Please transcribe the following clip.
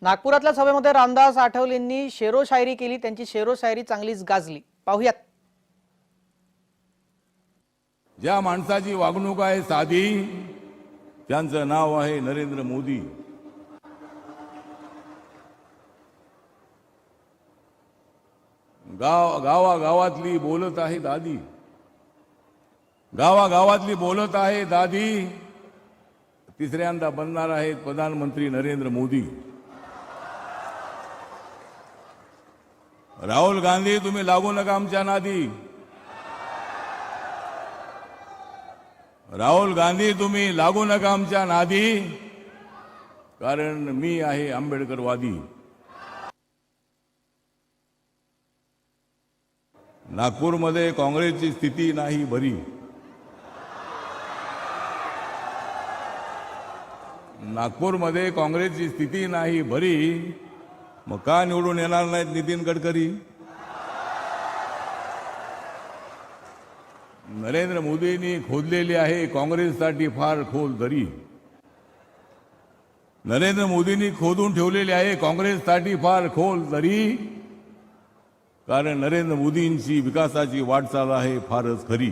नागपुरातल्या सभेमध्ये रामदास आठवलेंनी शेरो शायरी केली। त्यांची शेरो शायरी चांगलीच गाजली। पाहूयात। ज्या माणसाची वागणूक आहे साधी, त्यांचं नाव आहे नरेंद्र मोदी। गावागावातली बोलत आहे दादी, गावागावातली बोलत आहे दादी। तिसऱ्यांदा बनणार आहेत प्रधानमंत्री नरेंद्र मोदी। राहुल गांधी, तुम्ही लागू नका आमच्या नादी। राहुल गांधी, तुम्ही लागू नका आमच्या नादी, कारण मी आहे आंबेडकरवादी। नागपूरमध्ये काँग्रेसची स्थिती नाही बरी। नागपूरमध्ये काँग्रेसची स्थिती नाही बरी, मग का निवडून येणार नाहीत नितीन गडकरी? नरेंद्र मोदींनी खोदलेली आहे काँग्रेससाठी फार खोल दरी। नरेंद्र मोदींनी खोदून ठेवलेली आहे काँग्रेससाठी फार खोल दरी, कारण नरेंद्र मोदींची विकासाची वाटचाल आहे फारच खरी।